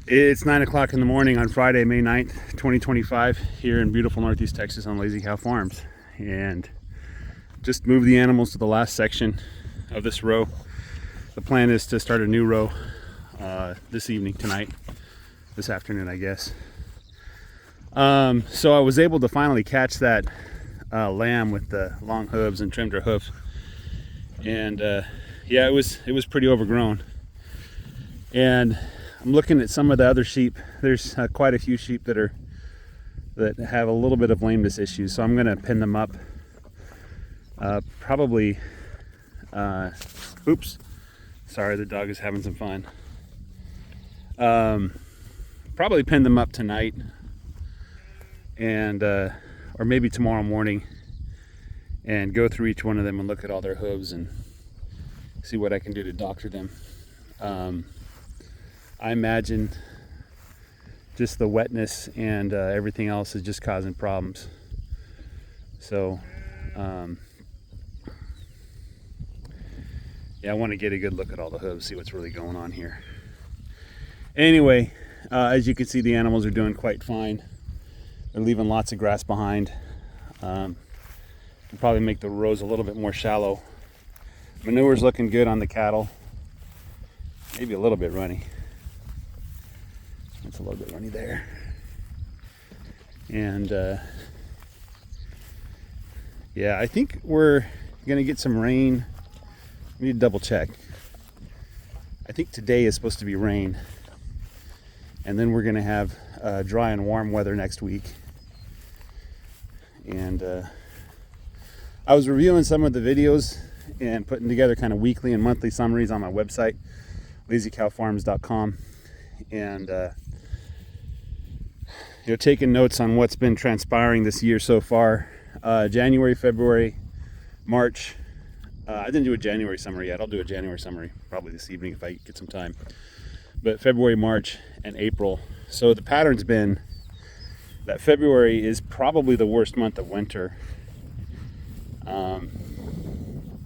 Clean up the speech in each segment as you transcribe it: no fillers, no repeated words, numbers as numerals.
It's 9 o'clock in the morning on Friday, May 9th, 2025, here in beautiful Northeast Texas on Lazy Cow Farms. And just moved the animals to the last section of this row. The plan is to start a new row this evening, tonight, this afternoon, I guess. So I was able to finally catch that lamb with the long hooves and trimmed her hoof. And yeah, it was pretty overgrown. And I'm looking at some of the other sheep. There's quite a few sheep that have a little bit of lameness issues, so I'm going to pin them up. Probably, oops, sorry, the dog is having some fun. Probably pin them up tonight, and or maybe tomorrow morning, and go through each one of them and look at all their hooves and see what I can do to doctor them. I imagine just the wetness and everything else is just causing problems. So, yeah, I want to get a good look at all the hooves, see what's really going on here. Anyway, as you can see, the animals are doing quite fine. They're leaving lots of grass behind. Can probably make the rows a little bit more shallow. Manure's looking good on the cattle. Maybe a little bit runny. It's a little bit runny there. And yeah, I think we're gonna get some rain. We need to double check. I think today is supposed to be rain, and then we're gonna have dry and warm weather next week. And I was reviewing some of the videos and putting together kind of weekly and monthly summaries on my website, lazycowfarms.com, and taking notes on what's been transpiring this year so far. January, February, March. I didn't do a January summary yet. I'll do a January summary probably this evening if I get some time. But February, March, and April. So the pattern's been that February is probably the worst month of winter.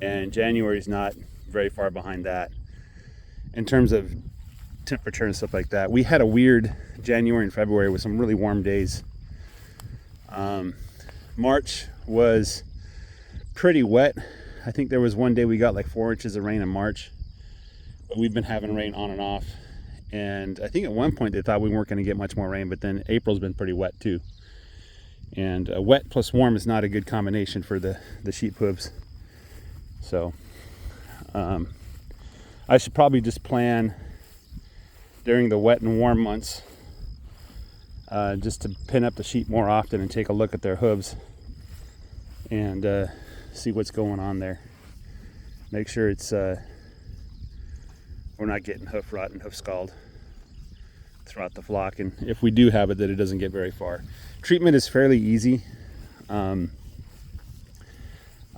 And January is not very far behind that in terms of temperature and stuff like that. We had a weird January and February with some really warm days. March was pretty wet. I think there was one day we got like 4 inches of rain in March, but we've been having rain on and off. And I think at one point they thought we weren't going to get much more rain, but then April's been pretty wet too. And wet plus warm is not a good combination for the sheep hooves. So I should probably just plan during the wet and warm months just to pin up the sheep more often and take a look at their hooves and see what's going on there. Make sure it's we're not getting hoof rot and hoof scald throughout the flock, and if we do have it, that it doesn't get very far. Treatment is fairly easy. I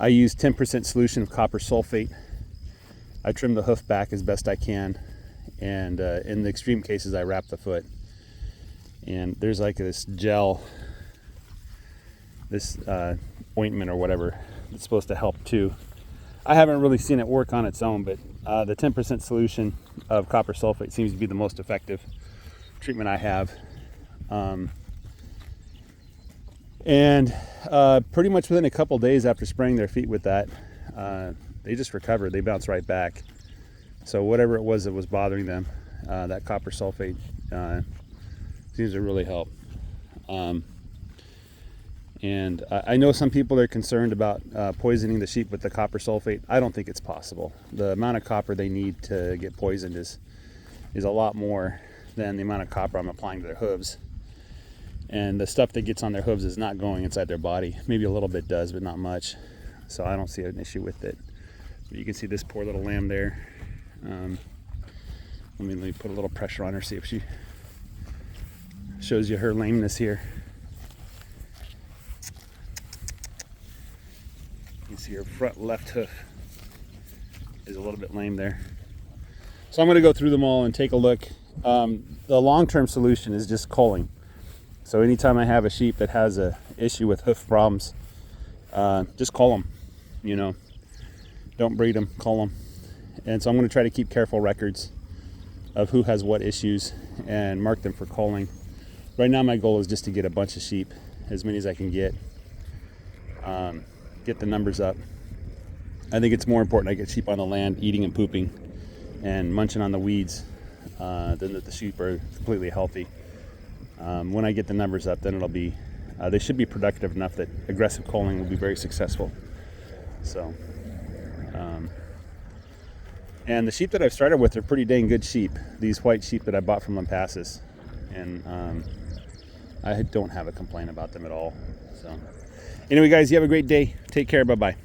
use 10% solution of copper sulfate. I trim the hoof back as best I can, and in the extreme cases I wrap the foot. And there's like this gel, this ointment or whatever, it's supposed to help too. I haven't really seen it work on its own, but the 10% solution of copper sulfate seems to be the most effective treatment I have. And pretty much within a couple days after spraying their feet with that, they just recovered. They bounced right back. So whatever it was that was bothering them, that copper sulfate seems to really help. And I know some people are concerned about poisoning the sheep with the copper sulfate. I don't think it's possible. The amount of copper they need to get poisoned is a lot more than the amount of copper I'm applying to their hooves. And the stuff that gets on their hooves is not going inside their body. Maybe a little bit does, but not much. So I don't see an issue with it. But you can see this poor little lamb there. Let me put a little pressure on her, see if she shows you her lameness here. You can see her front left hoof is a little bit lame there. So I'm going to go through them all and take a look. The long-term solution is just culling. So anytime I have a sheep that has a issue with hoof problems, just cull them. Don't breed them, cull them. And so I'm going to try to keep careful records of who has what issues and mark them for culling. Right now my goal is just to get a bunch of sheep, as many as I can get the numbers up. I think it's more important I get sheep on the land eating and pooping and munching on the weeds than that the sheep are completely healthy. When I get the numbers up, then it'll be, they should be productive enough that aggressive culling will be very successful. So, and the sheep that I've started with are pretty dang good sheep. These white sheep that I bought from Lampasas, and I don't have a complaint about them at all. So, anyway, guys, you have a great day. Take care. Bye-bye.